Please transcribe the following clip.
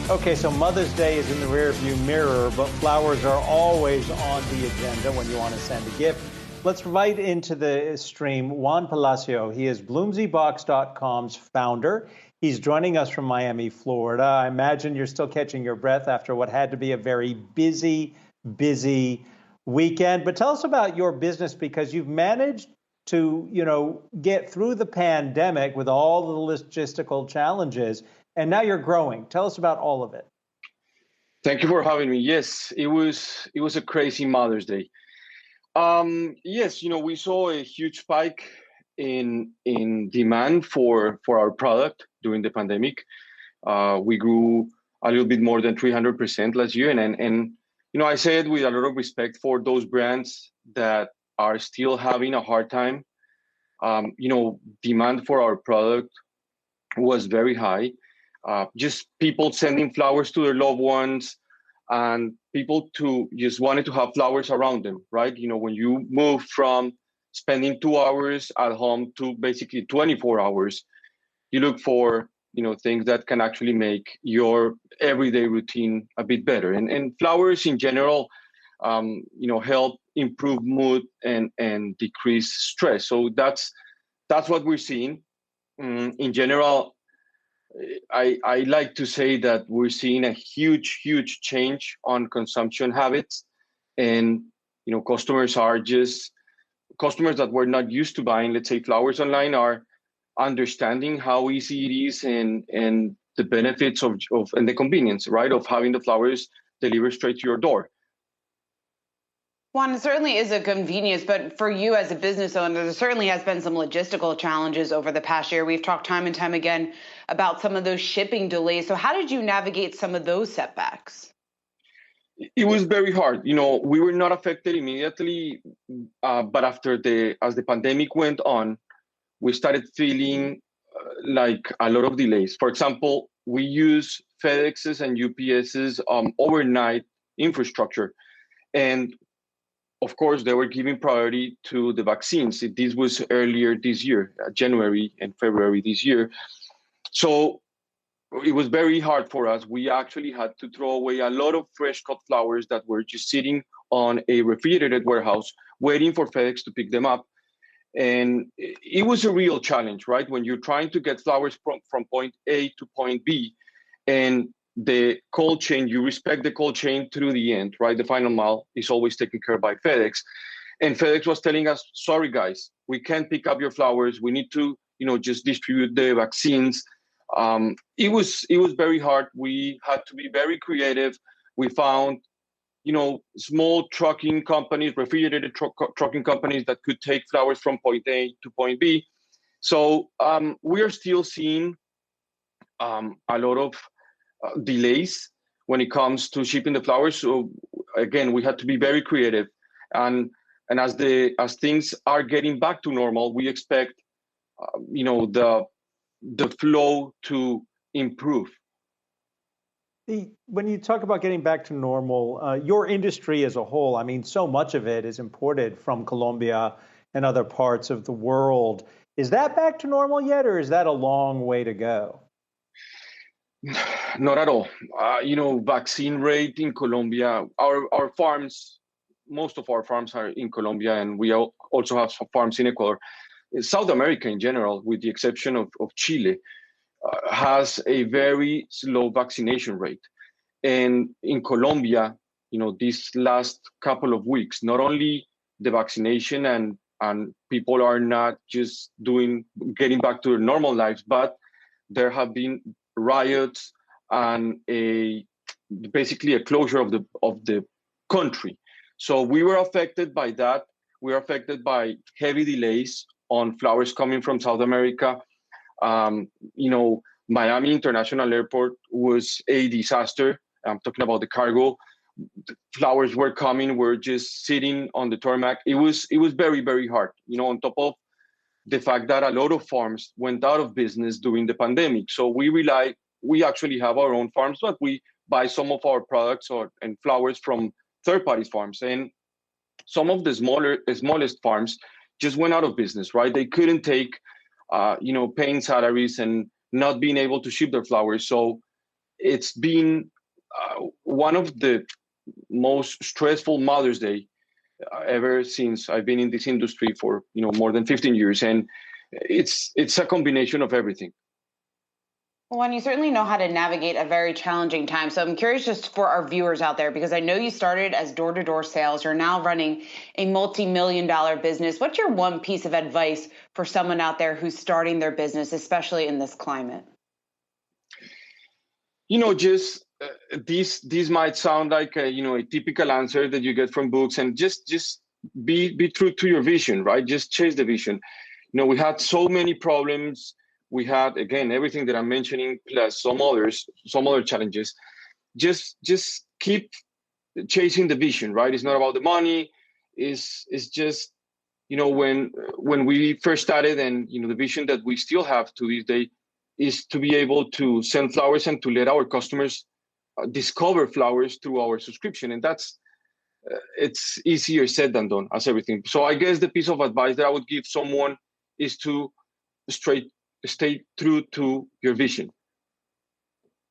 Okay, so Mother's Day is in the rearview mirror, but flowers are always on the agenda when you want to send a gift. Let's invite into the stream Juan Palacio. He is Bloomsy.Box.com's founder. He's joining us from Miami, Florida. I imagine you're still catching your breath after what had to be a very busy weekend. But tell us about your business, because you've managed to, get through the pandemic with all the logistical challenges, and now you're growing. Tell us about all of it. Thank you for having me. Yes, it was a crazy Mother's Day. Yes, we saw a huge spike in demand for our product during the pandemic. We grew a little bit more than 300% last year, and I say it with a lot of respect for those brands that are still having a hard time. Demand for our product was very high. Just people sending flowers to their loved ones, and people just wanted to have flowers around them, right? When you move from spending 2 hours at home to basically 24 hours, you look for, things that can actually make your everyday routine a bit better. And flowers in general, help improve mood and decrease stress. So that's what we're seeing. In general, I like to say that we're seeing a huge change on consumption habits, and customers that were not used to buying, let's say, flowers online, are understanding how easy it is and the benefits of and the convenience, right, of having the flowers delivered straight to your door. Juan, it certainly is a convenience, but for you as a business owner, there certainly has been some logistical challenges over the past year. We've talked time and time again about some of those shipping delays. So how did you navigate some of those setbacks? It was very hard. We were not affected immediately, but as the pandemic went on, we started feeling like a lot of delays. For example, we use FedEx's and UPS's overnight infrastructure, and of course, they were giving priority to the vaccines. This was earlier this year, January and February this year. So it was very hard for us. We actually had to throw away a lot of fresh cut flowers that were just sitting on a refrigerated warehouse, waiting for FedEx to pick them up. And it was a real challenge, right? When you're trying to get flowers from point A to point B, and the cold chain, you respect the cold chain through the end, right? The final mile is always taken care of by FedEx. And FedEx was telling us, sorry, guys, we can't pick up your flowers. We need to, just distribute the vaccines. It was very hard. We had to be very creative. We found, small trucking companies, refrigerated trucking companies that could take flowers from point A to point B. So we are still seeing a lot of delays when it comes to shipping the flowers. So again, we had to be very creative, and as things are getting back to normal, we expect the flow to improve. When you talk about getting back to normal, your industry as a whole, I mean, so much of it is imported from Colombia and other parts of the world. Is that back to normal yet, or is that a long way to go? Not at all. Vaccine rate in Colombia, our farms, most of our farms are in Colombia, and we also have some farms in Ecuador. South America in general, with the exception of Chile, has a very slow vaccination rate. And in Colombia, these last couple of weeks, not only the vaccination and people are not just getting back to their normal lives, but there have been riots and basically a closure of the country. So we were affected by that. We were affected by heavy delays on flowers coming from South America. Miami International Airport was a disaster. I'm talking about the cargo. The flowers were coming, were just sitting on the tarmac. It was very, very hard, on top of the fact that a lot of farms went out of business during the pandemic. So we actually have our own farms, but we buy some of our products and flowers from third-party farms. And some of the smallest farms just went out of business, right? They couldn't take, paying salaries and not being able to ship their flowers. So it's been one of the most stressful Mother's Day ever since I've been in this industry for more than 15 years, and it's a combination of everything. Well, and you certainly know how to navigate a very challenging time. So I'm curious just for our viewers out there, because I know you started as door-to-door sales. You're now running a multi-million-dollar business. What's your one piece of advice for someone out there who's starting their business, especially in this climate? Just this might sound like a typical answer that you get from books, and just be true to your vision, right? Just chase the vision. We had so many problems. We had, again, everything that I'm mentioning, plus some other challenges. Just keep chasing the vision, right? It's not about the money. It's just, when we first started, and the vision that we still have to this day is to be able to send flowers and to let our customers discover flowers through our subscription. And that's it's easier said than done, as everything. So I guess the piece of advice that I would give someone is to stay true to your vision.